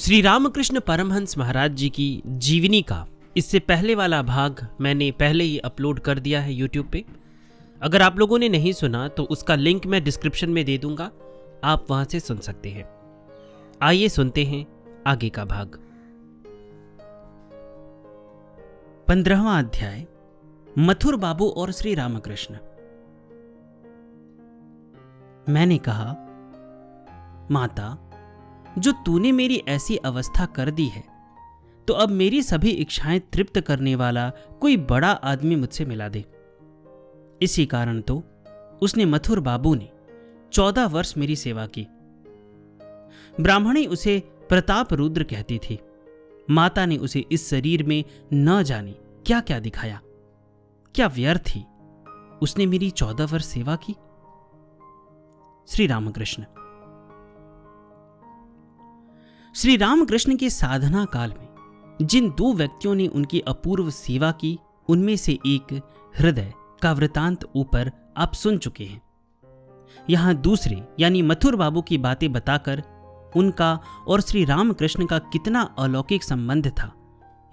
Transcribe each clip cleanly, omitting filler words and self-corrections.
श्री रामकृष्ण परमहंस महाराज जी की जीवनी का इससे पहले वाला भाग मैंने पहले ही अपलोड कर दिया है यूट्यूब पे। अगर आप लोगों ने नहीं सुना तो उसका लिंक मैं डिस्क्रिप्शन में दे दूंगा, आप वहां से सुन सकते हैं। आइए सुनते हैं आगे का भाग। 15वां अध्याय, मथुर बाबू और श्री रामकृष्ण। मैंने कहा, माता, जो तूने मेरी ऐसी अवस्था कर दी है तो अब मेरी सभी इच्छाएं तृप्त करने वाला कोई बड़ा आदमी मुझसे मिला दे। इसी कारण तो उसने मथुर बाबू ने 14 वर्ष मेरी सेवा की। ब्राह्मणी उसे प्रताप रुद्र कहती थी। माता ने उसे इस शरीर में न जाने क्या क्या दिखाया। क्या व्यर्थ ही उसने मेरी 14 वर्ष सेवा की। श्री रामकृष्ण। श्री रामकृष्ण के साधना काल में जिन 2 व्यक्तियों ने उनकी अपूर्व सेवा की, उनमें से एक हृदय का वृतांत ऊपर आप सुन चुके हैं। यहां दूसरे यानी मथुर बाबू की बातें बताकर उनका और श्री रामकृष्ण का कितना अलौकिक संबंध था,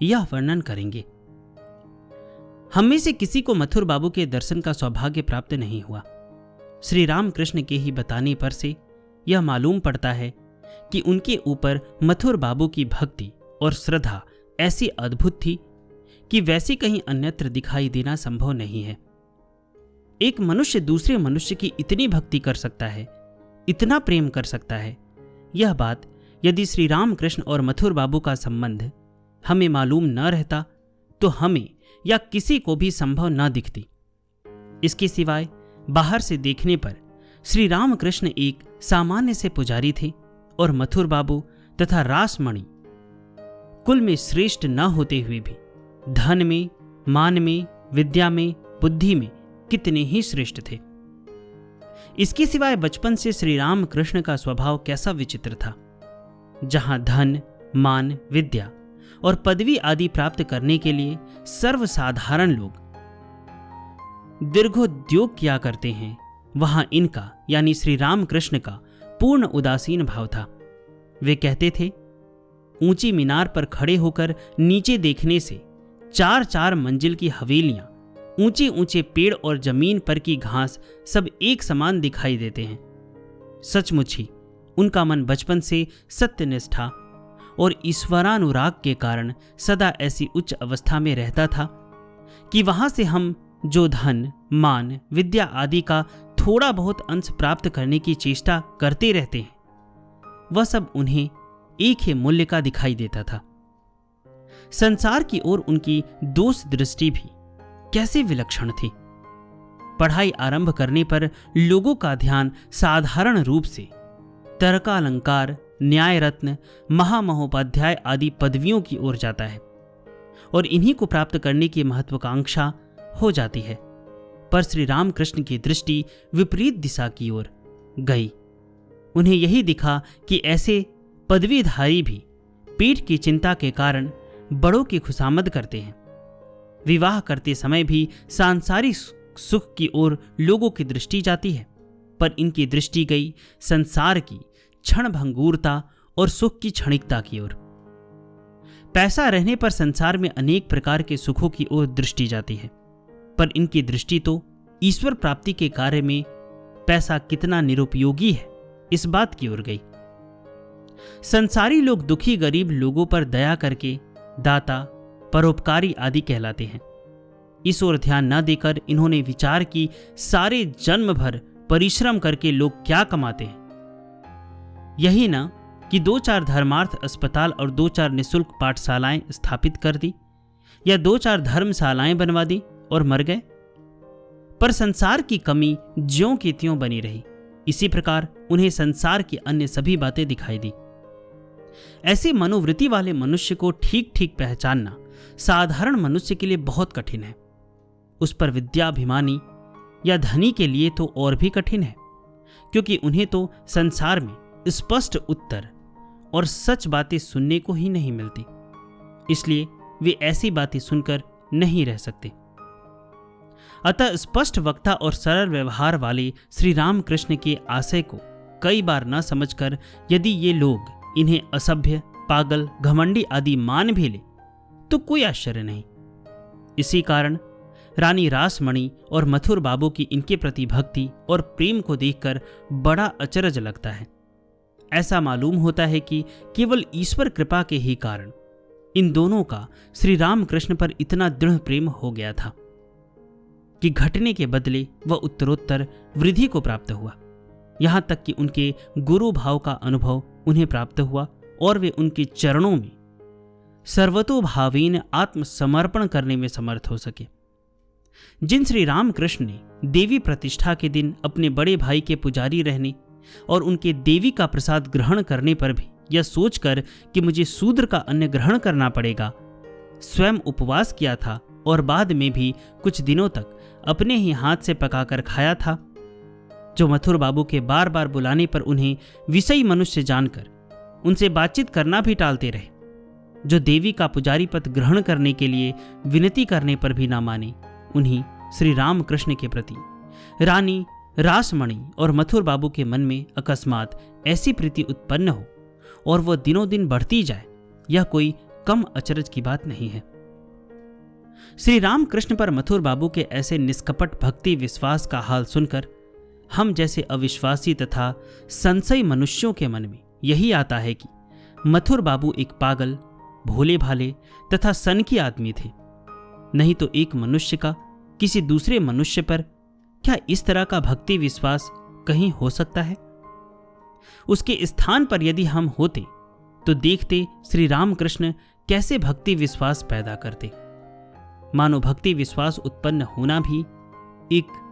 यह वर्णन करेंगे। हम में से किसी को मथुर बाबू के दर्शन का सौभाग्य प्राप्त नहीं हुआ। श्री रामकृष्ण के ही बताने पर से यह मालूम पड़ता है कि उनके ऊपर मथुर बाबू की भक्ति और श्रद्धा ऐसी अद्भुत थी कि वैसे कहीं अन्यत्र दिखाई देना संभव नहीं है। एक मनुष्य दूसरे मनुष्य की इतनी भक्ति कर सकता है, इतना प्रेम कर सकता है, यह बात यदि श्री रामकृष्ण और मथुर बाबू का संबंध हमें मालूम न रहता तो हमें या किसी को भी संभव न दिखती। इसके सिवाय बाहर से देखने पर श्री रामकृष्ण एक सामान्य से पुजारी थे और मथुर बाबू तथा रासमणि कुल में श्रेष्ठ न होते हुए भी धन में, मान में, विद्या में, बुद्धि में कितने ही श्रेष्ठ थे। इसके सिवाय बचपन से श्री रामकृष्ण का स्वभाव कैसा विचित्र था। जहां धन, मान, विद्या और पदवी आदि प्राप्त करने के लिए सर्वसाधारण लोग दीर्घोद्योग किया करते हैं, वहां इनका यानी श्री रामकृष्ण का पूर्ण उदासीन भाव था। वे कहते थे, ऊंची मीनार पर खड़े होकर नीचे देखने से 4-4 मंजिल की हवेलियां, ऊंचे ऊंचे पेड़ और जमीन पर की घास सब एक समान दिखाई देते हैं। सचमुच ही उनका मन बचपन से सत्यनिष्ठा और ईश्वरानुराग के कारण सदा ऐसी उच्च अवस्था में रहता था कि वहां से हम जो धन, मान, विद्या आदि का थोड़ा बहुत अंश प्राप्त करने की चेष्टा करते रहते हैं, वह सब उन्हें एक ही मूल्य का दिखाई देता था। संसार की ओर उनकी दोष दृष्टि भी कैसे विलक्षण थी। पढ़ाई आरंभ करने पर लोगों का ध्यान साधारण रूप से तर्कालंकार, न्याय रत्न, महामहोपाध्याय आदि पदवियों की ओर जाता है और इन्हीं को प्राप्त करने की महत्वाकांक्षा हो जाती है। पर श्री रामकृष्ण की दृष्टि विपरीत दिशा की ओर गई। उन्हें यही दिखा कि ऐसे पदवीधारी भी पेट की चिंता के कारण बड़ों की खुशामद करते हैं। विवाह करते समय भी सांसारिक सुख की ओर लोगों की दृष्टि जाती है, पर इनकी दृष्टि गई संसार की क्षण भंगुरता और सुख की क्षणिकता की ओर। पैसा रहने पर संसार में अनेक प्रकार के सुखों की ओर दृष्टि जाती है, पर इनकी दृष्टि तो ईश्वर प्राप्ति के कार्य में पैसा कितना निरुपयोगी है, इस बात की ओर गई। संसारी लोग दुखी गरीब लोगों पर दया करके दाता, परोपकारी आदि कहलाते हैं। इस ओर ध्यान न देकर इन्होंने विचार की सारे जन्म भर परिश्रम करके लोग क्या कमाते हैं। यही ना कि 2-4 धर्मार्थ अस्पताल और 2-4 निःशुल्क पाठशालाएं स्थापित कर दी या 2-4 धर्मशालाएं बनवा दी और मर गए। पर संसार की कमी ज्यों की त्यों बनी रही। इसी प्रकार उन्हें संसार की अन्य सभी बातें दिखाई दी। ऐसे मनोवृत्ति वाले मनुष्य को ठीक ठीक पहचानना साधारण मनुष्य के लिए बहुत कठिन है। उस पर विद्याभिमानी या धनी के लिए तो और भी कठिन है, क्योंकि उन्हें तो संसार में स्पष्ट उत्तर और सच बातें सुनने को ही नहीं मिलती। इसलिए वे ऐसी बातें सुनकर नहीं रह सकते। अतः स्पष्ट वक्ता और सरल व्यवहार वाले श्री रामकृष्ण के आशय को कई बार न समझकर यदि ये लोग इन्हें असभ्य पागल, घमंडी आदि मान भी ले तो कोई आश्चर्य नहीं। इसी कारण रानी रासमणि और मथुर बाबू की इनके प्रति भक्ति और प्रेम को देखकर बड़ा अचरज लगता है। ऐसा मालूम होता है कि केवल ईश्वर कृपा के ही कारण इन दोनों का श्री रामकृष्ण पर इतना दृढ़ प्रेम हो गया था कि घटने के बदले वह उत्तरोत्तर वृद्धि को प्राप्त हुआ। यहां तक कि उनके गुरु भाव का अनुभव उन्हें प्राप्त हुआ और वे उनके चरणों में सर्वतोभावेन आत्मसमर्पण करने में समर्थ हो सके। जिन श्री रामकृष्ण ने देवी प्रतिष्ठा के दिन अपने बड़े भाई के पुजारी रहने और उनके देवी का प्रसाद ग्रहण करने पर भी यह सोचकर कि मुझे शूद्र का अन्न ग्रहण करना पड़ेगा, स्वयं उपवास किया था और बाद में भी कुछ दिनों तक अपने ही हाथ से पकाकर खाया था, जो मथुर बाबू के बार बार बुलाने पर उन्हें विषयी मनुष्य जानकर उनसे बातचीत करना भी टालते रहे, जो देवी का पुजारी पद ग्रहण करने के लिए विनती करने पर भी ना माने, उन्हीं श्री रामकृष्ण के प्रति रानी रासमणि और मथुर बाबू के मन में अकस्मात ऐसी प्रीति उत्पन्न हो और वह दिनों दिन बढ़ती जाए, यह कोई कम अचरज की बात नहीं है। श्री रामकृष्ण पर मथुर बाबू के ऐसे निष्कपट भक्ति विश्वास का हाल सुनकर हम जैसे अविश्वासी तथा संशयी मनुष्यों के मन में यही आता है कि मथुर बाबू एक पागल, भोले भाले तथा सनकी आदमी थे। नहीं तो एक मनुष्य का किसी दूसरे मनुष्य पर क्या इस तरह का भक्ति विश्वास कहीं हो सकता है? उसके स्थान पर यदि हम होते तो देखते श्री रामकृष्ण कैसे भक्ति विश्वास पैदा करते। मानो भक्ति विश्वास उत्पन्न होना भी एक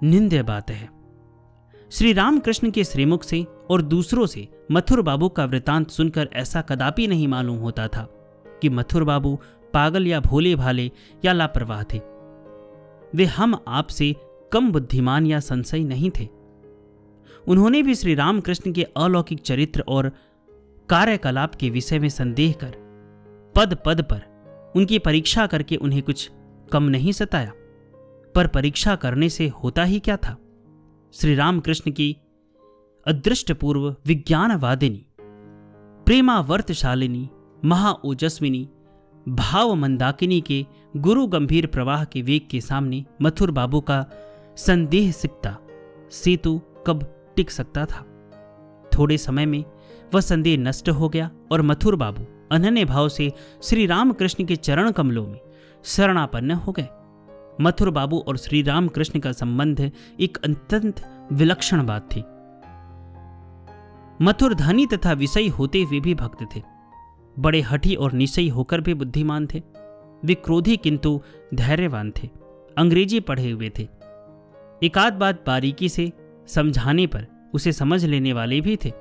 निंद्य बात है। श्री रामकृष्ण के श्रीमुख से और दूसरों से मथुर बाबू का वृतांत सुनकर ऐसा कदापि नहीं मालूम होता था कि मथुर बाबू पागल या भोले भाले या लापरवाह थे। वे हम आप से कम बुद्धिमान या संशयी नहीं थे। उन्होंने भी श्री रामकृष्ण के अलौकिक चरित्र और कार्यकलाप के विषय में संदेह कर पद पद पर उनकी परीक्षा करके उन्हें कुछ कम नहीं सताया। पर परीक्षा करने से होता ही क्या था? श्री रामकृष्ण की अदृष्टपूर्व विज्ञानवादिनी, प्रेमावर्तशालिनी, महाओजस्विनी, भाव मंदाकिनी के गुरु गंभीर प्रवाह के वेग के सामने मथुर बाबू का संदेह सिकता सेतु कब टिक सकता था? थोड़े समय में वह संदेह नष्ट हो गया और मथुर बाबू अनन्य भाव से श्री रामकृष्ण के चरण कमलों में शरणापन्न हो गए। मथुर बाबू और श्री रामकृष्ण का संबंध एक अत्यंत विलक्षण बात थी। मथुर धनी तथा विषयी होते हुए भी भक्त थे, बड़े हठी और निश्चयी होकर भी बुद्धिमान थे। वे क्रोधी किंतु धैर्यवान थे, अंग्रेजी पढ़े हुए थे, एकाध बात बारीकी से समझाने पर उसे समझ लेने वाले भी थे।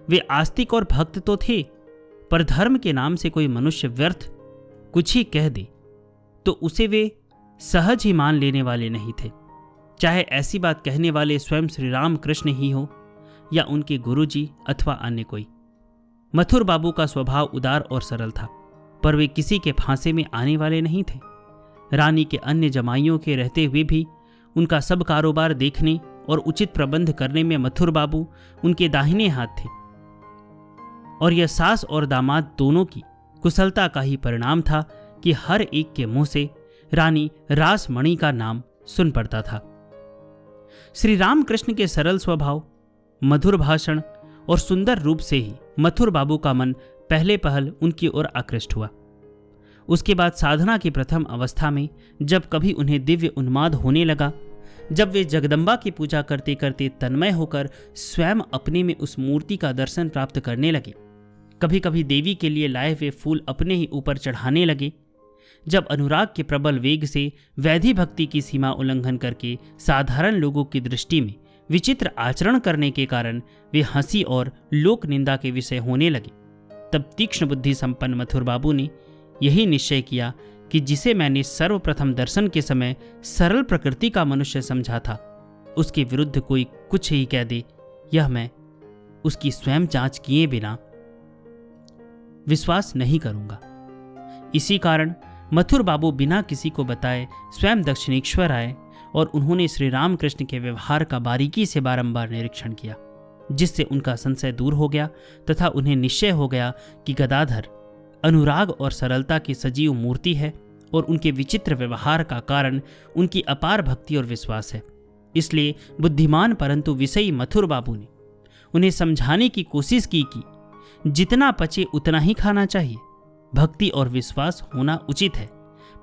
वे आस्तिक और भक्त तो थे, पर धर्म के नाम से कोई मनुष्य व्यर्थ कुछ ही कह दे तो उसे वे सहज ही मान लेने वाले नहीं थे, चाहे ऐसी बात कहने वाले स्वयं श्री रामकृष्ण ही हो या उनके गुरुजी अथवा अन्य कोई। मथुर बाबू का स्वभाव उदार और सरल था, पर वे किसी के फांसे में आने वाले नहीं थे। रानी के अन्य जमाइयों के रहते हुए भी उनका सब कारोबार देखने और उचित प्रबंध करने में मथुर बाबू उनके दाहिने हाथ थे, और यह सास और दामाद दोनों की कुशलता का ही परिणाम था कि हर एक के मुंह से रानी रासमणि का नाम सुन पड़ता था। श्री रामकृष्ण के सरल स्वभाव, मधुर भाषण और सुंदर रूप से ही मथुर बाबू का मन पहले पहल उनकी ओर आकृष्ट हुआ। उसके बाद साधना की प्रथम अवस्था में जब कभी उन्हें दिव्य उन्माद होने लगा, जब वे जगदम्बा की पूजा करते करते तन्मय होकर स्वयं अपने में उस मूर्ति का दर्शन प्राप्त करने लगे, कभी कभी देवी के लिए लाए हुए फूल अपने ही ऊपर चढ़ाने लगे, जब अनुराग के प्रबल वेग से वैधि भक्ति की सीमा उल्लंघन करके साधारण लोगों की दृष्टि में विचित्र आचरण करने के कारण वे हंसी और लोक निंदा के विषय होने लगे, तब तीक्ष्ण बुद्धि संपन्न मथुर बाबू ने यही निश्चय किया कि जिसे मैंने सर्वप्रथम दर्शन के समय सरल प्रकृति का मनुष्य समझा था, उसके विरुद्ध कोई कुछ ही कह दे, यह मैं उसकी स्वयं जांच किए बिना विश्वास नहीं करूंगा। इसी कारण मथुर बाबू बिना किसी को बताए स्वयं दक्षिणेश्वर आए और उन्होंने श्री रामकृष्ण के व्यवहार का बारीकी से बारंबार निरीक्षण किया। जिससे उनका संशय दूर हो गया तथा उन्हें निश्चय हो गया कि गदाधर अनुराग और सरलता की सजीव मूर्ति है और उनके विचित्र व्यवहार का कारण उनकी अपार भक्ति और विश्वास है। इसलिए बुद्धिमान परंतु विषयी मथुर बाबू ने उन्हें समझाने की कोशिश की कि जितना पचे उतना ही खाना चाहिए, भक्ति और विश्वास होना उचित है,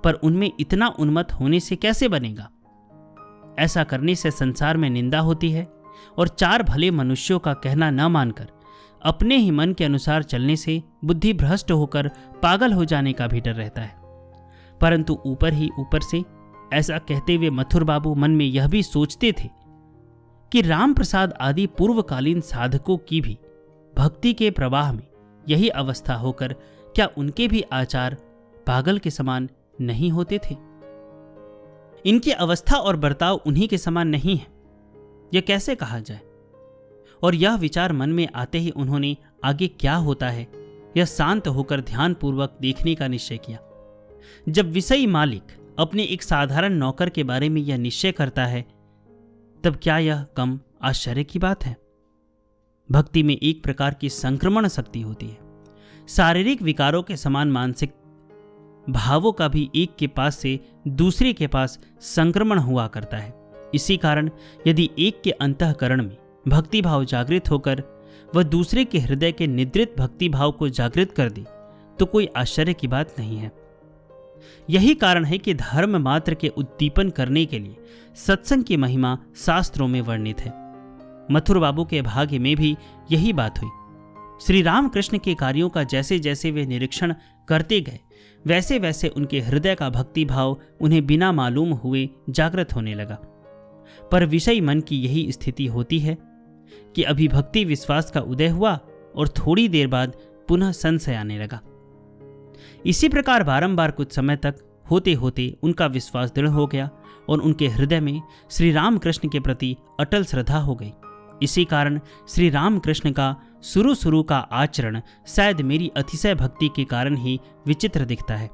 पर उनमें इतना उन्मत्त होने से कैसे बनेगा। ऐसा करने से संसार में निंदा होती है और चार भले मनुष्यों का कहना न मानकर अपने ही मन के अनुसार चलने से बुद्धि भ्रष्ट होकर पागल हो जाने का भी डर रहता है। परंतु ऊपर ही ऊपर से ऐसा कहते हुए मथुर बाबू मन में यह भी सोचते थे कि राम प्रसाद आदि पूर्वकालीन साधकों की भी भक्ति के प्रवाह में यही अवस्था होकर क्या उनके भी आचार पागल के समान नहीं होते थे। इनकी अवस्था और बर्ताव उन्हीं के समान नहीं है, यह कैसे कहा जाए। और यह विचार मन में आते ही उन्होंने आगे क्या होता है यह शांत होकर ध्यानपूर्वक देखने का निश्चय किया। जब विषयी मालिक अपने एक साधारण नौकर के बारे में यह निश्चय करता है, तब क्या यह कम आश्चर्य की बात है। भक्ति में एक प्रकार की संक्रमण शक्ति होती है। शारीरिक विकारों के समान मानसिक भावों का भी एक के पास से दूसरे के पास संक्रमण हुआ करता है। इसी कारण यदि एक के अंतःकरण में भक्ति भाव जागृत होकर वह दूसरे के हृदय के निद्रित भक्ति भाव को जागृत कर दे तो कोई आश्चर्य की बात नहीं है। यही कारण है कि धर्म मात्र के उद्दीपन करने के लिए सत्संग की महिमा शास्त्रों में वर्णित है। मथुर बाबू के भाग्य में भी यही बात हुई। श्री राम कृष्ण के कार्यों का जैसे जैसे वे निरीक्षण करते गए वैसे वैसे उनके हृदय का भक्ति भाव उन्हें बिना मालूम हुए जागृत होने लगा। पर विषयी मन की यही स्थिति होती है कि अभी भक्ति विश्वास का उदय हुआ और थोड़ी देर बाद पुनः संशय आने लगा। इसी प्रकार बारंबार कुछ समय तक होते होते उनका विश्वास दृढ़ हो गया और उनके हृदय में श्री राम कृष्ण के प्रति अटल श्रद्धा हो गई। इसी कारण श्री राम कृष्ण का शुरू का आचरण शायद मेरी अतिशय भक्ति के कारण ही विचित्र दिखता है।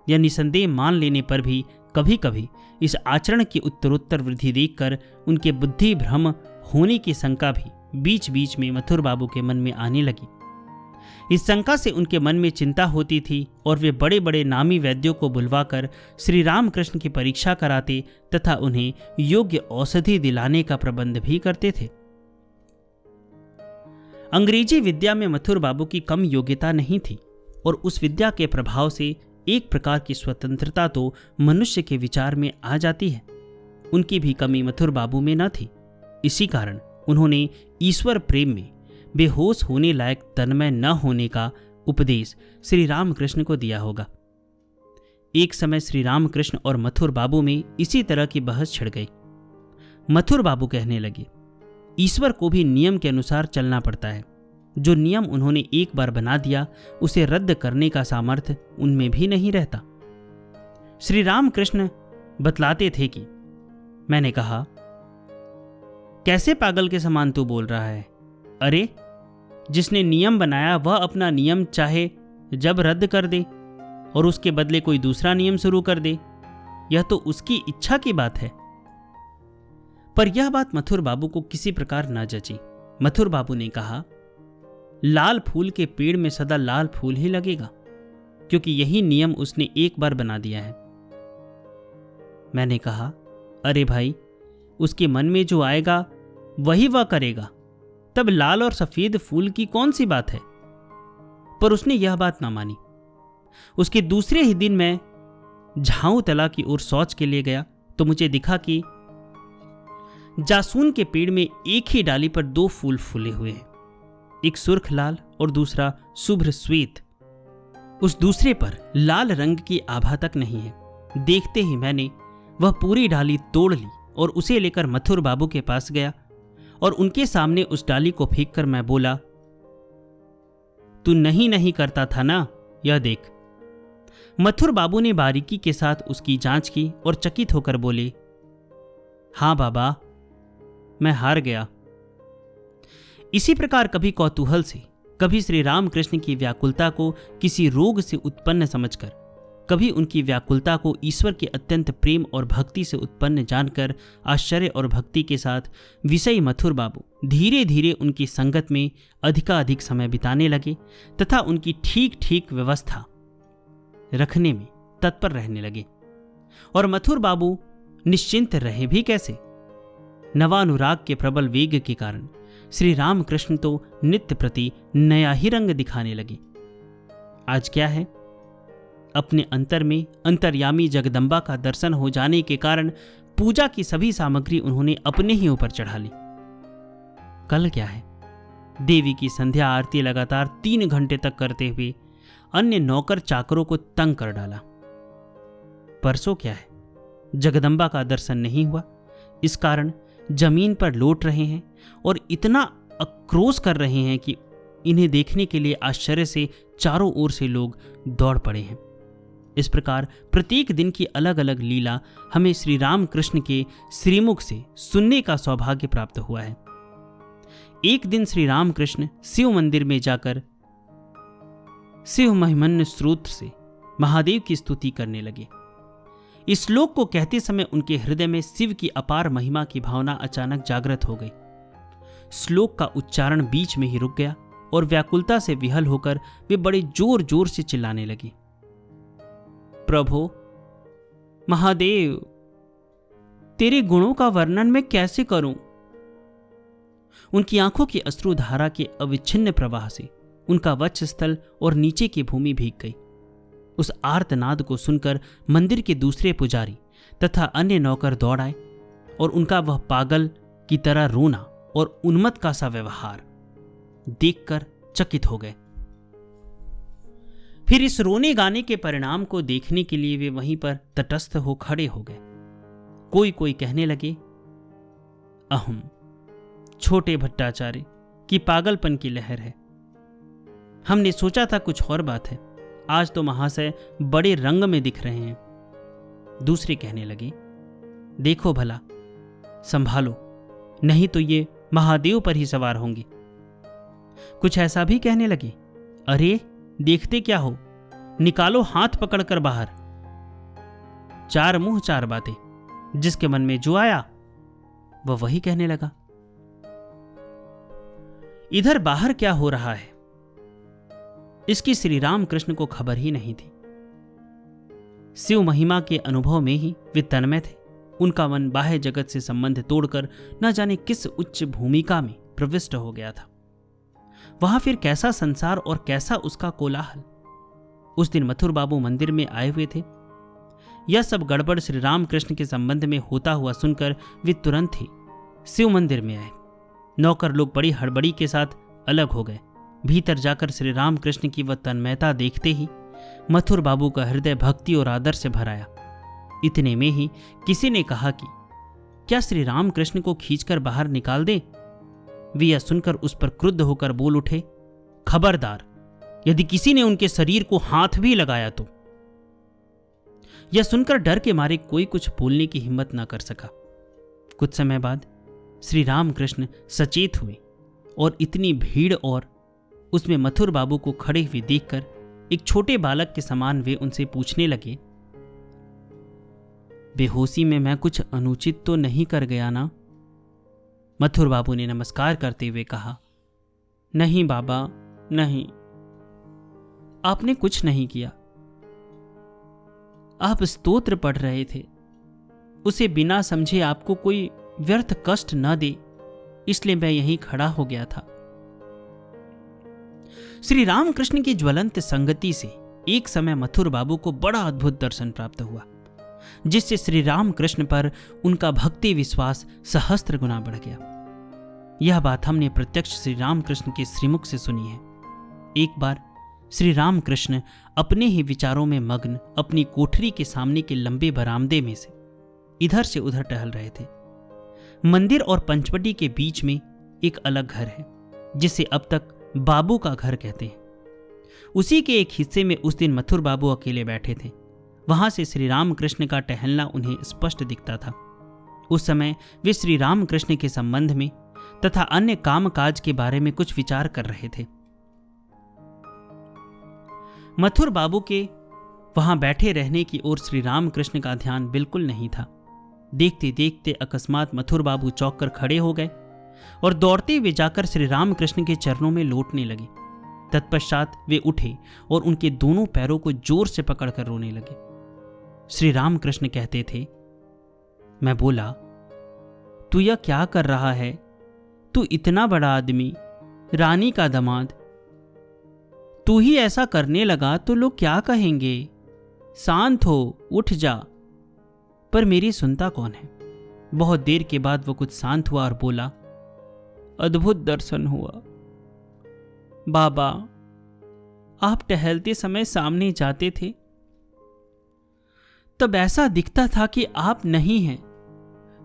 यह निसंदेह मान लेने पर भी कभी कभी इस आचरण की उत्तरोत्तर वृद्धि देखकर उनके बुद्धि भ्रम होने की शंका भी बीच बीच में मथुर बाबू के मन में आने लगी। इस शंका से उनके मन में चिंता होती थी और वे बड़े बड़े नामी वैद्यों को बुलवाकर श्री राम कृष्ण की परीक्षा कराते तथा उन्हें योग्य औषधि दिलाने का प्रबंध भी करते थे। अंग्रेजी विद्या में मथुर बाबू की कम योग्यता नहीं थी और उस विद्या के प्रभाव से एक प्रकार की स्वतंत्रता तो मनुष्य के विचार में आ जाती है। उनकी भी कमी मथुर बाबू में न थी। इसी कारण उन्होंने ईश्वर प्रेम में बेहोश होने लायक तन्मय न होने का उपदेश श्री राम कृष्ण को दिया होगा। एक समय श्री राम कृष्ण और मथुर बाबू में इसी तरह की बहस छिड़ गई। मथुर बाबू कहने लगे, ईश्वर को भी नियम के अनुसार चलना पड़ता है। जो नियम उन्होंने एक बार बना दिया उसे रद्द करने का सामर्थ्य उनमें भी नहीं रहता। श्री राम कृष्ण बतलाते थे कि मैंने कहा, कैसे पागल के समान तू बोल रहा है? अरे, जिसने नियम बनाया वह अपना नियम चाहे जब रद्द कर दे और उसके बदले कोई दूसरा नियम शुरू कर दे, यह तो उसकी इच्छा की बात है। पर यह बात मथुर बाबू को किसी प्रकार न जची। मथुर बाबू ने कहा, लाल फूल के पेड़ में सदा लाल फूल ही लगेगा, क्योंकि यही नियम उसने एक बार बना दिया है। मैंने कहा, अरे भाई, उसके मन में जो आएगा वही वह करेगा, तब लाल और सफेद फूल की कौन सी बात है। पर उसने यह बात ना मानी। उसके दूसरे ही दिन मैं झाऊ तला की ओर शौच के लिए गया तो मुझे दिखा कि जासून के पेड़ में एक ही डाली पर दो फूल फूले हुए हैं, एक सुर्ख लाल और दूसरा शुभ्र श्वेत। उस दूसरे पर लाल रंग की आभा तक नहीं है। देखते ही मैंने वह पूरी डाली तोड़ ली और उसे लेकर मथुर बाबू के पास गया और उनके सामने उस डाली को फेंक कर मैं बोला, तू नहीं करता था ना, यह देख। मथुर बाबू ने बारीकी के साथ उसकी जांच की और चकित होकर बोले, हां बाबा, मैं हार गया। इसी प्रकार कभी कौतूहल से, कभी श्री राम कृष्ण की व्याकुलता को किसी रोग से उत्पन्न समझकर कभी उनकी व्याकुलता को ईश्वर के अत्यंत प्रेम और भक्ति से उत्पन्न जानकर आश्चर्य और भक्ति के साथ विषयी मथुर बाबू धीरे धीरे उनकी संगत में अधिकाधिक समय बिताने लगे तथा उनकी ठीक ठीक व्यवस्था रखने में तत्पर रहने लगे। और मथुर बाबू निश्चिंत रहे भी कैसे? नवानुराग के प्रबल वेग के कारण श्री रामकृष्ण तो नित्य प्रति नया ही रंग दिखाने लगे। आज क्या है? अपने अंतर में अंतर्यामी जगदम्बा का दर्शन हो जाने के कारण पूजा की सभी सामग्री उन्होंने अपने ही ऊपर चढ़ा ली। कल क्या है? देवी की संध्या आरती लगातार 3 घंटे तक करते हुए अन्य नौकर चाकरों को तंग कर डाला। परसों क्या है? जगदम्बा का दर्शन नहीं हुआ, इस कारण जमीन पर लौट रहे हैं और इतना आक्रोश कर रहे हैं कि इन्हें देखने के लिए आश्चर्य से चारों ओर से लोग दौड़ पड़े हैं। इस प्रकार प्रत्येक दिन की अलग अलग लीला हमें श्री रामकृष्ण के श्रीमुख से सुनने का सौभाग्य प्राप्त हुआ है। एक दिन श्री रामकृष्ण शिव मंदिर में जाकर शिव महिमन्य स्रोत से महादेव की स्तुति करने लगे। इस श्लोक को कहते समय उनके हृदय में शिव की अपार महिमा की भावना अचानक जागृत हो गई। श्लोक का उच्चारण बीच में ही रुक गया और व्याकुलता से विहल होकर वे बड़े जोर जोर से चिल्लाने लगे, प्रभो महादेव, तेरे गुणों का वर्णन मैं कैसे करूं? उनकी आंखों की अश्रुधारा के अविच्छिन्न प्रवाह से उनका वक्षस्थल और नीचे की भूमि भीग गई। उस आर्तनाद को सुनकर मंदिर के दूसरे पुजारी तथा अन्य नौकर दौड़ आए और उनका वह पागल की तरह रोना और उन्मत्त का सा व्यवहार देखकर चकित हो गए। फिर इस रोने गाने के परिणाम को देखने के लिए वे वहीं पर तटस्थ हो खड़े हो गए। कोई कोई कहने लगे, अहम छोटे भट्टाचार्य की पागलपन की लहर है। हमने सोचा था कुछ और बात है, आज तो महाशय बड़े रंग में दिख रहे हैं। दूसरे कहने लगे, देखो भला, संभालो, नहीं तो ये महादेव पर ही सवार होंगे। कुछ ऐसा भी कहने लगे, अरे देखते क्या हो, निकालो हाथ पकड़कर बाहर। 4 मुंह 4 बातें, जिसके मन में जो आया वह वही कहने लगा। इधर बाहर क्या हो रहा है इसकी श्री रामकृष्ण को खबर ही नहीं थी। शिव महिमा के अनुभव में ही वे तन्मय थे। उनका मन बाह्य जगत से संबंध तोड़कर न जाने किस उच्च भूमिका में प्रविष्ट हो गया था। वहां फिर कैसा संसार और कैसा उसका कोलाहल। उस दिन मथुर बाबू मंदिर में आए हुए थे। यह सब गड़बड़ श्री रामकृष्ण के संबंध में होता हुआ सुनकर वे तुरंत ही शिव मंदिर में आए। नौकर लोग बड़ी हड़बड़ी के साथ अलग हो गए। भीतर जाकर श्री रामकृष्ण की वह तन्मयता देखते ही मथुर बाबू का हृदय भक्ति और आदर से भर आया। इतने में ही किसी ने कहा कि क्या श्री रामकृष्ण को खींचकर बाहर निकाल दे। वे यह सुनकर उस पर क्रुद्ध होकर बोल उठे, खबरदार, यदि किसी ने उनके शरीर को हाथ भी लगाया तो। यह सुनकर डर के मारे कोई कुछ बोलने की हिम्मत न कर सका। कुछ समय बाद श्री रामकृष्ण सचेत हुए और इतनी भीड़ और उसमें मथुर बाबू को खड़े हुए देखकर एक छोटे बालक के समान वे उनसे पूछने लगे, बेहोशी में मैं कुछ अनुचित तो नहीं कर गया ना? मथुर बाबू ने नमस्कार करते हुए कहा, नहीं बाबा, नहीं, आपने कुछ नहीं किया। आप स्तोत्र पढ़ रहे थे, उसे बिना समझे आपको कोई व्यर्थ कष्ट न दे, इसलिए मैं यहीं खड़ा हो गया था। श्री रामकृष्ण की ज्वलंत संगति से एक समय मथुर बाबू को बड़ा अद्भुत दर्शन प्राप्त हुआ, जिससे श्री रामकृष्ण पर उनका भक्ति विश्वास सहस्त्र गुना बढ़ गया। यह बात हमने प्रत्यक्ष श्री रामकृष्ण के श्रीमुख से सुनी है। एक बार श्री रामकृष्ण अपने ही विचारों में मग्न अपनी कोठरी के सामने के लंबे बरामदे में से इधर से उधर टहल रहे थे। मंदिर और पंचवटी के बीच में एक अलग घर है, जिसे अब तक बाबू का घर कहते हैं। उसी के एक हिस्से में उस दिन मथुर बाबू अकेले बैठे थे। वहां से श्री रामकृष्ण का टहलना उन्हें स्पष्ट दिखता था। उस समय वे श्री रामकृष्ण के संबंध में तथा अन्य कामकाज के बारे में कुछ विचार कर रहे थे। मथुर बाबू के वहां बैठे रहने की ओर श्री रामकृष्ण का ध्यान बिल्कुल नहीं था। देखते देखते अकस्मात मथुर बाबू चौंक कर खड़े हो गए और दौड़ते हुए जाकर श्री रामकृष्ण के चरणों में लौटने लगे। तत्पश्चात वे उठे और उनके दोनों पैरों को जोर से पकड़कर रोने लगे। श्री रामकृष्ण कहते थे, मैं बोला, तू यह क्या कर रहा है? तू इतना बड़ा आदमी, रानी का दामाद, तू ही ऐसा करने लगा तो लोग क्या कहेंगे? शांत हो, उठ जा। पर मेरी सुनता कौन है? बहुत देर के बाद वो कुछ शांत हुआ और बोला, अद्भुत दर्शन हुआ बाबा। आप टहलते समय सामने जाते थे, तब ऐसा दिखता था कि आप नहीं हैं,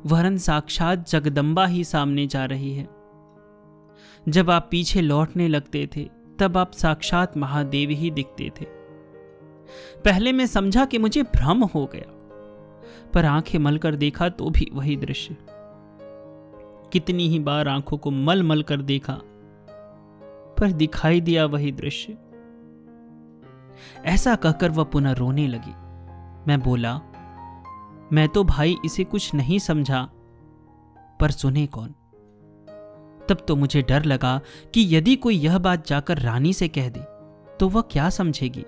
वरन साक्षात जगदम्बा ही सामने जा रही है। जब आप पीछे लौटने लगते थे तब आप साक्षात महादेव ही दिखते थे। पहले मैं समझा कि मुझे भ्रम हो गया, पर आंखें मलकर देखा तो भी वही दृश्य। कितनी ही बार आंखों को मल मल कर देखा, पर दिखाई दिया वही दृश्य। ऐसा कहकर वह पुनः रोने लगी। मैं बोला, मैं तो भाई इसे कुछ नहीं समझा, पर सुने कौन? तब तो मुझे डर लगा कि यदि कोई यह बात जाकर रानी से कह दे तो वह क्या समझेगी।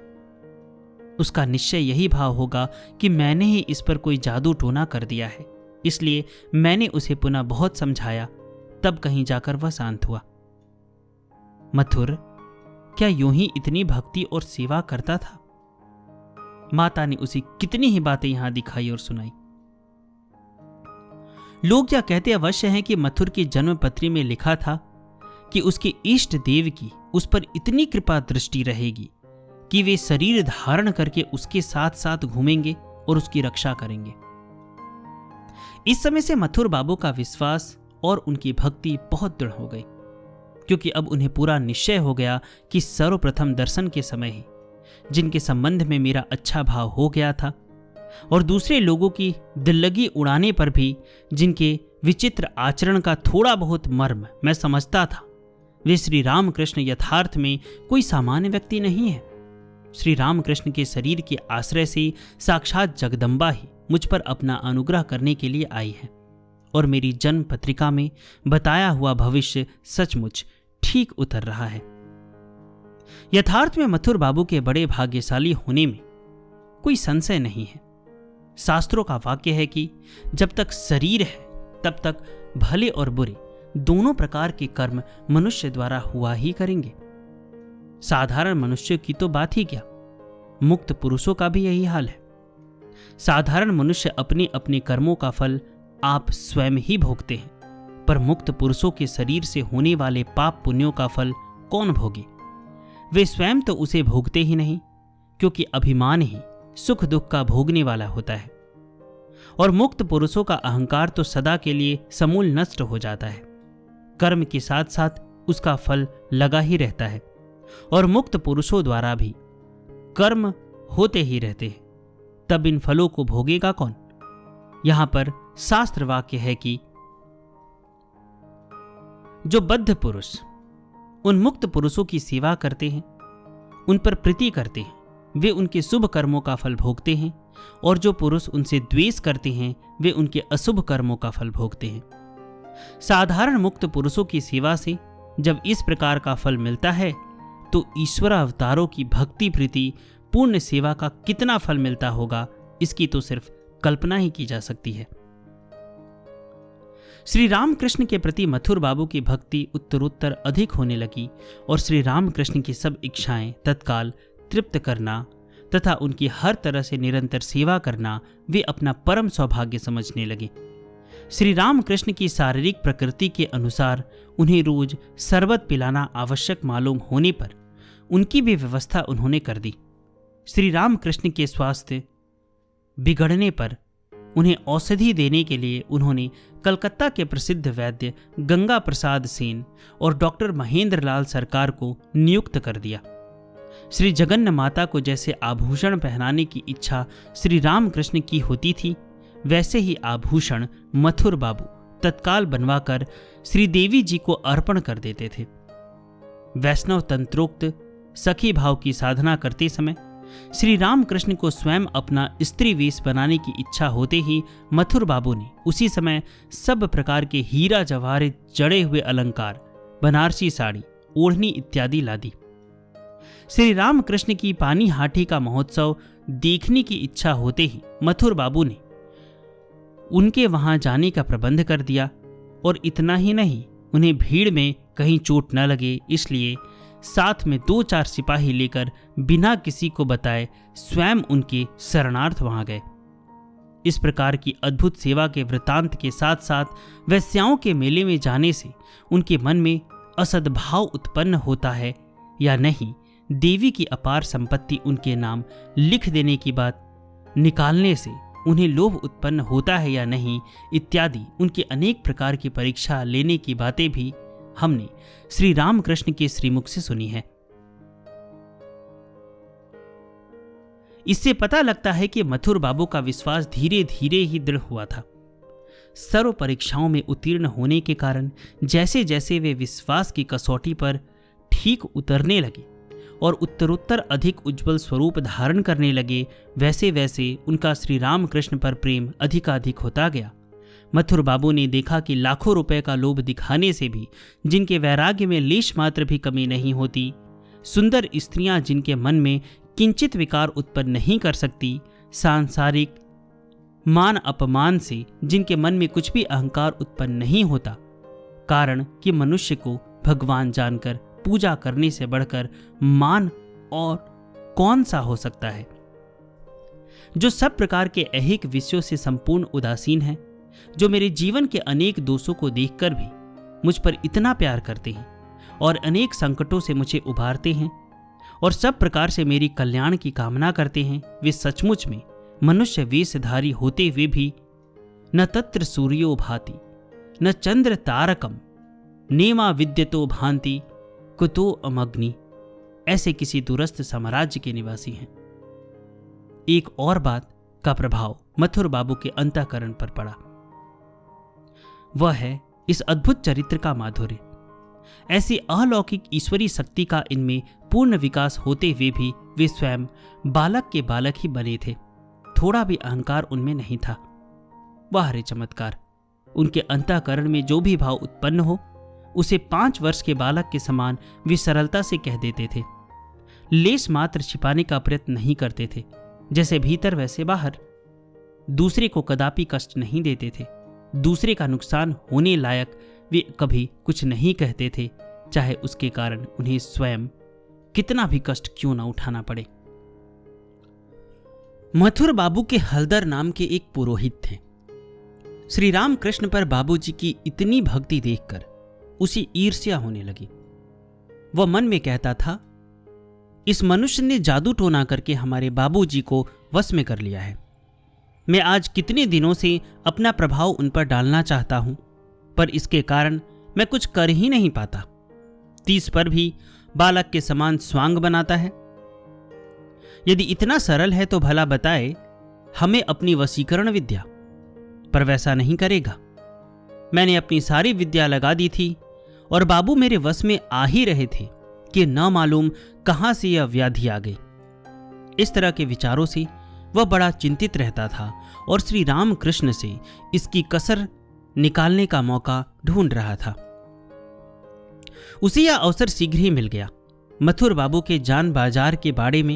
उसका निश्चय यही भाव होगा कि मैंने ही इस पर कोई जादू टोना कर दिया है। इसलिए मैंने उसे पुनः बहुत समझाया, तब कहीं जाकर वह शांत हुआ। मथुर क्या यूं ही इतनी भक्ति और सेवा करता था? माता ने उसे कितनी ही बातें यहां दिखाई और सुनाई। लोग यह कहते अवश्य हैं कि मथुर की जन्मपत्री में लिखा था कि उसके इष्ट देव की उस पर इतनी कृपा दृष्टि रहेगी कि वे शरीर धारण करके उसके साथ साथ घूमेंगे और उसकी रक्षा करेंगे। इस समय से मथुर बाबू का विश्वास और उनकी भक्ति बहुत दृढ़ हो गई, क्योंकि अब उन्हें पूरा निश्चय हो गया कि सर्वप्रथम दर्शन के समय ही जिनके संबंध में मेरा अच्छा भाव हो गया था और दूसरे लोगों की दिल्लगी उड़ाने पर भी जिनके विचित्र आचरण का थोड़ा बहुत मर्म मैं समझता था, वे श्री रामकृष्ण यथार्थ में कोई सामान्य व्यक्ति नहीं है। श्री रामकृष्ण के शरीर के आश्रय से साक्षात जगदम्बा ही मुझ पर अपना अनुग्रह करने के लिए आई है और मेरी जन्म पत्रिका में बताया हुआ भविष्य सचमुच ठीक उतर रहा है। यथार्थ में मथुर बाबू के बड़े भाग्यशाली होने में कोई संशय नहीं है। शास्त्रों का वाक्य है कि जब तक शरीर है तब तक भले और बुरे दोनों प्रकार के कर्म मनुष्य द्वारा हुआ ही करेंगे। साधारण मनुष्य की तो बात ही क्या, मुक्त पुरुषों का भी यही हाल है। साधारण मनुष्य अपने अपने कर्मों का फल आप स्वयं ही भोगते हैं, पर मुक्त पुरुषों के शरीर से होने वाले पाप पुण्यों का फल कौन भोगे? वे स्वयं तो उसे भोगते ही नहीं, क्योंकि अभिमान ही सुख दुख का भोगने वाला होता है। और मुक्त पुरुषों का अहंकार तो सदा के लिए समूल नष्ट हो जाता है। कर्म के साथ साथ उसका फल लगा ही रहता है और मुक्त पुरुषों द्वारा भी कर्म होते ही रहते हैं। तब इन फलों को भोगेगा कौन? यहां पर शास्त्र वाक्य है कि जो बद्ध पुरुष उन मुक्त पुरुषों की सेवा करते हैं, उन पर प्रीति करते हैं, वे उनके शुभ कर्मों का फल भोगते हैं, और जो पुरुष उनसे द्वेष करते हैं वे उनके अशुभ कर्मों का फल भोगते हैं। साधारण मुक्त पुरुषों की सेवा से जब इस प्रकार का फल मिलता है तो ईश्वर अवतारों की भक्ति प्रीति पूर्ण सेवा का कितना फल मिलता होगा, इसकी तो सिर्फ कल्पना ही की जा सकती है। श्री रामकृष्ण के प्रति मथुर बाबू की भक्ति उत्तरोत्तर अधिक होने लगी और श्री रामकृष्ण की सब इच्छाएं तत्काल तृप्त करना तथा उनकी हर तरह से निरंतर सेवा करना वे अपना परम सौभाग्य समझने लगे। श्री रामकृष्ण की शारीरिक प्रकृति के अनुसार उन्हें रोज शरबत पिलाना आवश्यक मालूम होने पर उनकी भी व्यवस्था उन्होंने कर दी। श्री रामकृष्ण के स्वास्थ्य बिगड़ने पर उन्हें औषधि देने के लिए उन्होंने कलकत्ता के प्रसिद्ध वैद्य गंगा प्रसाद सेन और डॉक्टर महेंद्र लाल सरकार को नियुक्त कर दिया। श्री जगन्न माता को जैसे आभूषण पहनाने की इच्छा श्री रामकृष्ण की होती थी, वैसे ही आभूषण मथुर बाबू तत्काल बनवाकर श्री देवी जी को अर्पण कर देते थे। वैष्णव तंत्रोक्त सखी भाव की साधना करते समय श्री रामकृष्ण को स्वयं अपना स्त्री वेश बनाने की इच्छा होते ही मथुर बाबू ने उसी समय सब प्रकार के हीरा जवाहरित जड़े हुए अलंकार, बनारसी साड़ी, ओढ़नी इत्यादि ला दी। श्री रामकृष्ण की पानी हाटी का महोत्सव देखने की इच्छा होते ही मथुर बाबू ने उनके वहां जाने का प्रबंध कर दिया। और इतना ही नहीं, उन्हें भीड़ में कहीं चोट न लगे इसलिए साथ में 2-4 सिपाही लेकर बिना किसी को बताए स्वयं उनके शरणार्थ वहां गए। इस प्रकार की अद्भुत सेवा के वृतांत के साथ साथ वैश्याओं के मेले में जाने से उनके मन में असद्भाव उत्पन्न होता है या नहीं, देवी की अपार संपत्ति उनके नाम लिख देने की बात निकालने से उन्हें लोभ उत्पन्न होता है या नहीं, इत्यादि उनके अनेक प्रकार की परीक्षा लेने की बातें भी हमने श्री रामकृष्ण के श्रीमुख से सुनी है। इससे पता लगता है कि मथुर बाबू का विश्वास धीरे धीरे ही दृढ़ हुआ था। सर्व परीक्षाओं में उत्तीर्ण होने के कारण जैसे जैसे वे विश्वास की कसौटी पर ठीक उतरने लगे और उत्तरोत्तर अधिक उज्जवल स्वरूप धारण करने लगे, वैसे वैसे उनका श्री रामकृष्ण पर प्रेम अधिकाधिक होता गया। मथुर बाबू ने देखा कि लाखों रुपए का लोभ दिखाने से भी जिनके वैराग्य में लेश मात्र भी कमी नहीं होती, सुंदर स्त्रियां जिनके मन में किंचित विकार उत्पन्न नहीं कर सकती, सांसारिक मान अपमान से जिनके मन में कुछ भी अहंकार उत्पन्न नहीं होता, कारण कि मनुष्य को भगवान जानकर पूजा करने से बढ़कर मान और कौन सा हो सकता है, जो सब प्रकार के ऐहिक विषयों से संपूर्ण उदासीन है, जो मेरे जीवन के अनेक दोषों को देखकर भी मुझ पर इतना प्यार करते हैं और अनेक संकटों से मुझे उबारते हैं और सब प्रकार से मेरी कल्याण की कामना करते हैं, वे सचमुच में मनुष्य वेशधारी होते हुए भी न तत्र सूर्यो भाति न चंद्र तारकम नेमा विद्यतो भांति कुतो अमग्नि, ऐसे किसी दूरस्थ साम्राज्य के निवासी हैं। एक और बात का प्रभाव मथुर बाबू के अंतःकरण पर पड़ा, वह है इस अद्भुत चरित्र का माधुर्य। ऐसी अलौकिक ईश्वरी शक्ति का इनमें पूर्ण विकास होते हुए भी वे स्वयं बालक के बालक ही बने थे, थोड़ा भी अहंकार उनमें नहीं था। वाह रे चमत्कार! उनके अंतःकरण में जो भी भाव उत्पन्न हो उसे 5 वर्ष के बालक के समान वे सरलता से कह देते थे। लेश मात्र छिपाने का प्रयत्न नहीं करते थे, जैसे भीतर वैसे बाहर। दूसरे को कदापि कष्ट नहीं देते थे, दूसरे का नुकसान होने लायक वे कभी कुछ नहीं कहते थे, चाहे उसके कारण उन्हें स्वयं कितना भी कष्ट क्यों न उठाना पड़े। मथुर बाबू के हलदर नाम के एक पुरोहित थे। श्री रामकृष्ण पर बाबूजी की इतनी भक्ति देखकर उसे ईर्ष्या होने लगी। वह मन में कहता था, इस मनुष्य ने जादू टोना करके हमारे बाबूजी को वश में कर लिया है। मैं आज कितने दिनों से अपना प्रभाव उन पर डालना चाहता हूं, पर इसके कारण मैं कुछ कर ही नहीं पाता। 30 पर भी बालक के समान स्वांग बनाता है। यदि इतना सरल है तो भला बताए हमें अपनी वशीकरण विद्या, पर वैसा नहीं करेगा। मैंने अपनी सारी विद्या लगा दी थी और बाबू मेरे वश में आ ही रहे थे कि न मालूम कहां से यह व्याधि आ गई। इस तरह के विचारों से वह बड़ा चिंतित रहता था और श्री रामकृष्ण से इसकी कसर निकालने का मौका ढूंढ रहा था। उसे यह अवसर शीघ्र ही मिल गया। मथुर बाबू के जान बाजार के बाड़े में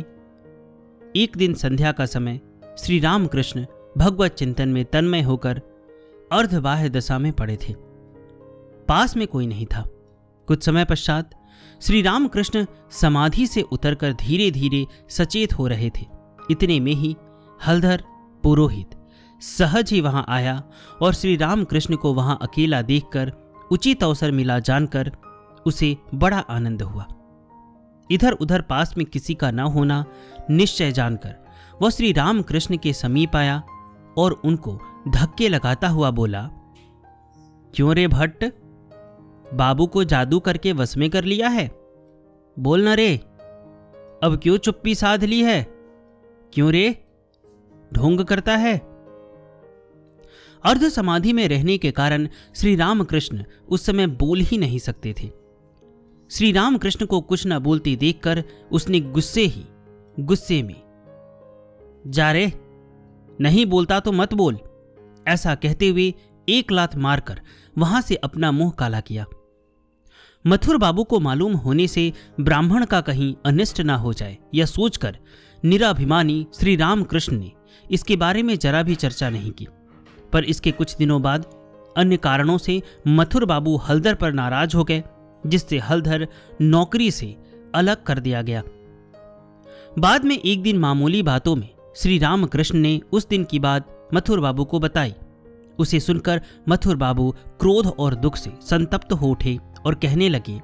एक दिन संध्या का समय श्री रामकृष्ण भगवत चिंतन में तन्मय होकर अर्धबाह्य दशा में पड़े थे। पास में कोई नहीं था। कुछ समय पश्चात श्री रामकृष्ण समाधि से उतरकर धीरे धीरे सचेत हो रहे थे। इतने में ही हलधर पुरोहित सहज ही वहां आया और श्री रामकृष्ण को वहां अकेला देखकर उचित अवसर मिला जानकर उसे बड़ा आनंद हुआ। इधर उधर पास में किसी का न होना निश्चय जानकर वह श्री रामकृष्ण के समीप आया और उनको धक्के लगाता हुआ बोला, क्यों रे भट्ट, बाबू को जादू करके वश में कर लिया है? बोल न रे, अब क्यों चुप्पी साध ली है? क्यों रे, ढोंग करता है? अर्ध समाधि में रहने के कारण श्री रामकृष्ण उस समय बोल ही नहीं सकते थे। श्री रामकृष्ण को कुछ न बोलते देखकर उसने गुस्से में जा रे, नहीं बोलता तो मत बोल। ऐसा कहते हुए एक लात मारकर वहां से अपना मुंह काला किया। मथुर बाबू को मालूम होने से ब्राह्मण का कहीं अनिष्ट ना हो जाए, यह सोचकर निराभिमानी श्री रामकृष्ण ने इसके बारे में जरा भी चर्चा नहीं की। पर इसके कुछ दिनों बाद अन्य कारणों से मथुर बाबू हलधर पर नाराज हो गए, जिससे हलधर नौकरी से अलग कर दिया गया। बाद में एक दिन मामूली बातों में श्री रामकृष्ण ने उस दिन की बात मथुर बाबू को बताई। उसे सुनकर मथुर बाबू क्रोध और दुख से संतप्त हो उठे और कहने लगे,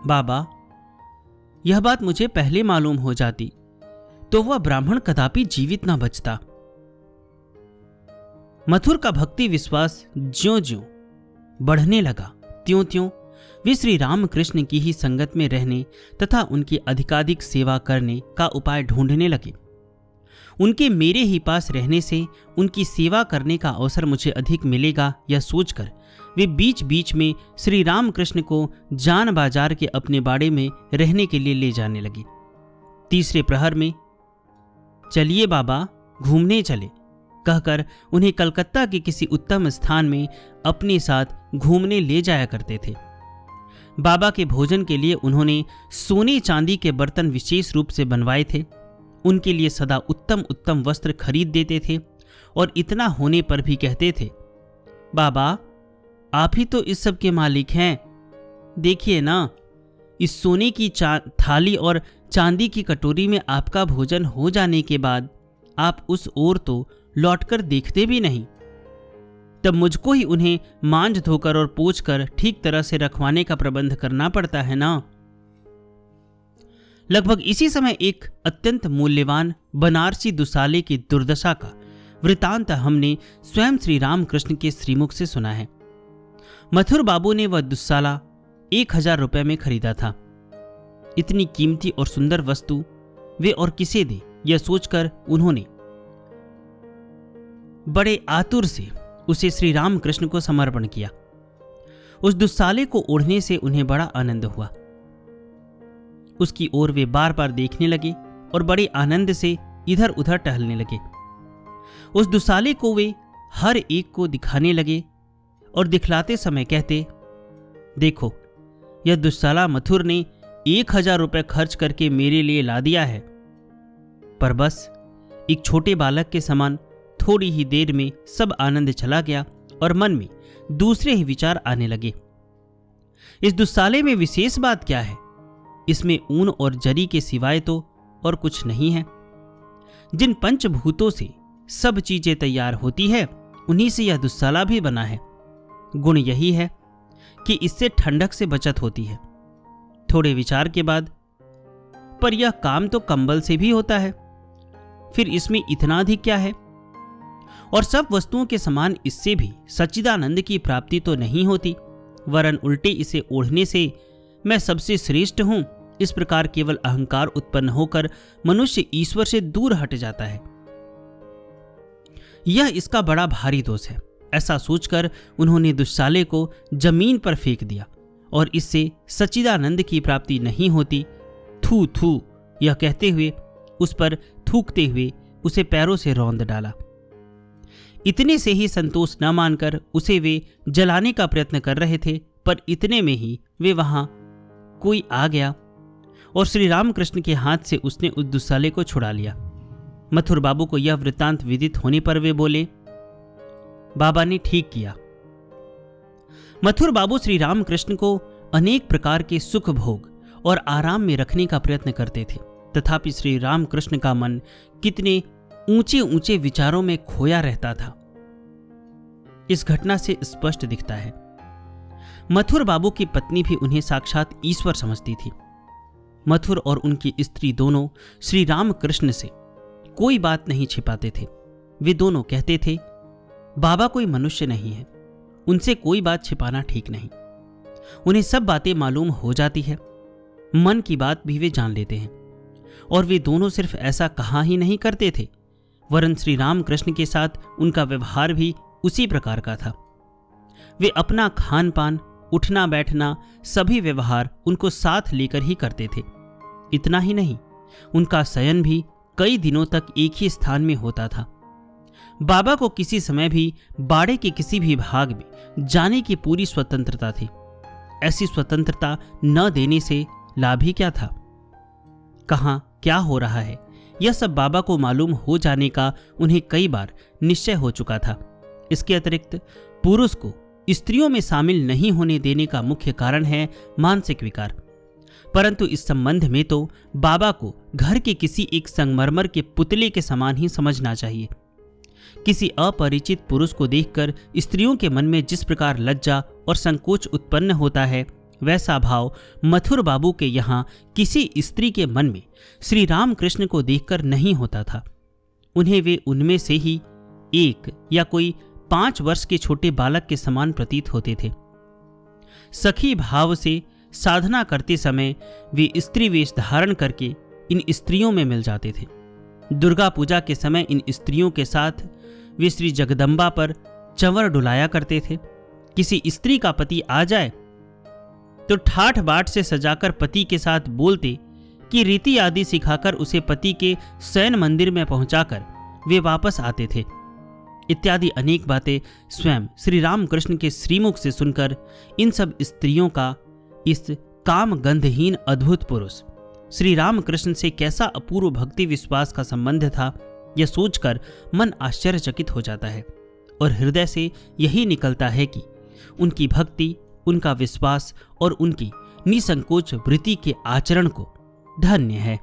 बाबा, यह बात मुझे पहले मालूम हो जाती तो वह ब्राह्मण कदापि जीवित न बचता। मथुर का भक्ति विश्वास ज्यों-ज्यों बढ़ने लगा, त्यों-त्यों वे श्री रामकृष्ण की ही संगत में रहने तथा उनकी अधिकाधिक सेवा करने का उपाय ढूंढने लगे। उनके मेरे ही पास रहने से उनकी सेवा करने का अवसर मुझे अधिक मिलेगा, यह सोचकर वे बीच बीच में श्री रामकृष्ण को जान बाजार के अपने बाड़े में रहने के लिए ले जाने लगे। तीसरे प्रहर में चलिए बाबा, घूमने चले कहकर उन्हें कलकत्ता के किसी उत्तम स्थान में अपने साथ घूमने ले जाया करते थे। बाबा के भोजन के लिए उन्होंने सोने चांदी के बर्तन विशेष रूप से बनवाए थे। उनके लिए सदा उत्तम उत्तम वस्त्र खरीद देते थे और इतना होने पर भी कहते थे, बाबा, आप ही तो इस सब के मालिक हैं। देखिए ना, इस सोने की थाली और चांदी की कटोरी में आपका भोजन हो जाने के बाद आप उस ओर तो लौटकर देखते भी नहीं। तब मुझको ही उन्हें मांझ धोकर और पोंछकर ठीक तरह से रखवाने का प्रबंध करना पड़ता है ना। लगभग इसी समय एक अत्यंत मूल्यवान बनारसी दुसाले की दुर्दशा का वृतांत हमने स्वयं श्री रामकृष्ण के श्रीमुख से सुना है। मथुर बाबू ने वह दुस्साला 1000 रुपये में खरीदा था। इतनी कीमती और सुंदर वस्तु वे और किसे दे, यह सोचकर उन्होंने बड़े आतुर से उसे श्री रामकृष्ण को समर्पण किया। उस दुस्साले को ओढ़ने से उन्हें बड़ा आनंद हुआ। उसकी ओर वे बार बार देखने लगे और बड़े आनंद से इधर उधर टहलने लगे। उस दुस्साले को वे हर एक को दिखाने लगे और दिखलाते समय कहते, देखो, यह दुस्साला मथुर ने 1000 रुपये खर्च करके मेरे लिए ला दिया है। पर बस एक छोटे बालक के समान थोड़ी ही देर में सब आनंद चला गया और मन में दूसरे ही विचार आने लगे। इस दुस्साले में विशेष बात क्या है? इसमें ऊन और जरी के सिवाय तो और कुछ नहीं है। जिन पंचभूतों से सब चीजें तैयार होती है, उन्हीं से यह दुस्साला भी बना है। गुण यही है कि इससे ठंडक से बचत होती है। थोड़े विचार के बाद, पर यह काम तो कंबल से भी होता है, फिर इसमें इतना अधिक क्या है? और सब वस्तुओं के समान इससे भी सच्चिदानंद की प्राप्ति तो नहीं होती, वरन उल्टे इसे ओढ़ने से मैं सबसे श्रेष्ठ हूं, इस प्रकार केवल अहंकार उत्पन्न होकर मनुष्य ईश्वर से दूर हट जाता है। यह इसका बड़ा भारी दोष है। ऐसा सोचकर उन्होंने दुस्साले को जमीन पर फेंक दिया और इससे सच्चिदानंद की प्राप्ति नहीं होती। थू थू, यह कहते हुए उस पर थूकते हुए उसे पैरों से रौंद डाला। इतने से ही संतोष न मानकर उसे वे जलाने का प्रयत्न कर रहे थे, पर इतने में ही वे वहां कोई आ गया और श्री रामकृष्ण के हाथ से उसने उस दुस्साले को छुड़ा लिया। मथुर बाबू को यह वृत्तांत विदित होने पर वे बोले, बाबा ने ठीक किया। मथुर बाबू श्री रामकृष्ण को अनेक प्रकार के सुख भोग और आराम में रखने का प्रयत्न करते थे, तथापि श्री रामकृष्ण का मन कितने ऊंचे ऊंचे विचारों में खोया रहता था। इस घटना से स्पष्ट दिखता है मथुर बाबू की पत्नी भी उन्हें साक्षात ईश्वर समझती थी। मथुर और उनकी स्त्री दोनों श्री रामकृष्ण से कोई बात नहीं छिपाते थे। वे दोनों कहते थे, बाबा कोई मनुष्य नहीं है, उनसे कोई बात छिपाना ठीक नहीं। उन्हें सब बातें मालूम हो जाती है, मन की बात भी वे जान लेते हैं। और वे दोनों सिर्फ ऐसा कहा ही नहीं करते थे, वरन श्री रामकृष्ण के साथ उनका व्यवहार भी उसी प्रकार का था। वे अपना खान पान, उठना बैठना, सभी व्यवहार उनको साथ लेकर ही करते थे। इतना ही नहीं, उनका शयन भी कई दिनों तक एक ही स्थान में होता था। बाबा को किसी समय भी बाड़े के किसी भी भाग में जाने की पूरी स्वतंत्रता थी। ऐसी स्वतंत्रता न देने से लाभ ही क्या था? कहाँ क्या हो रहा है, यह सब बाबा को मालूम हो जाने का उन्हें कई बार निश्चय हो चुका था। इसके अतिरिक्त पुरुष को स्त्रियों में शामिल नहीं होने देने का मुख्य कारण है मानसिक विकार। परंतु इस संबंध में तो बाबा को घर के किसी एक संगमरमर के पुतले के समान ही समझना चाहिए। किसी अपरिचित पुरुष को देखकर स्त्रियों के मन में जिस प्रकार लज्जा और संकोच उत्पन्न होता है, वैसा भाव मथुर बाबू के यहाँ किसी स्त्री के मन में श्री रामकृष्ण को देखकर नहीं होता था। उन्हें वे उनमें से ही एक या कोई 5 वर्ष के छोटे बालक के समान प्रतीत होते थे। सखी भाव से साधना करते समय वे स्त्री वेश धारण करके इन स्त्रियों में मिल जाते थे। दुर्गा पूजा के समय इन स्त्रियों के साथ वे श्री जगदम्बा पर चंवर डुलाया करते थे। किसी स्त्री का पति आ जाए तो ठाठ बाट से सजाकर पति के साथ बोलते कि रीति आदि सिखाकर उसे पति के शयन मंदिर में पहुंचाकर वे वापस आते थे। इत्यादि अनेक बातें स्वयं श्री रामकृष्ण के श्रीमुख से सुनकर इन सब स्त्रियों का इस काम गंधहीन अद्भुत पुरुष श्री रामकृष्ण से कैसा अपूर्व भक्ति विश्वास का संबंध था, यह सोचकर मन आश्चर्यचकित हो जाता है और हृदय से यही निकलता है कि उनकी भक्ति, उनका विश्वास और उनकी निसंकोच वृत्ति के आचरण को धन्य है।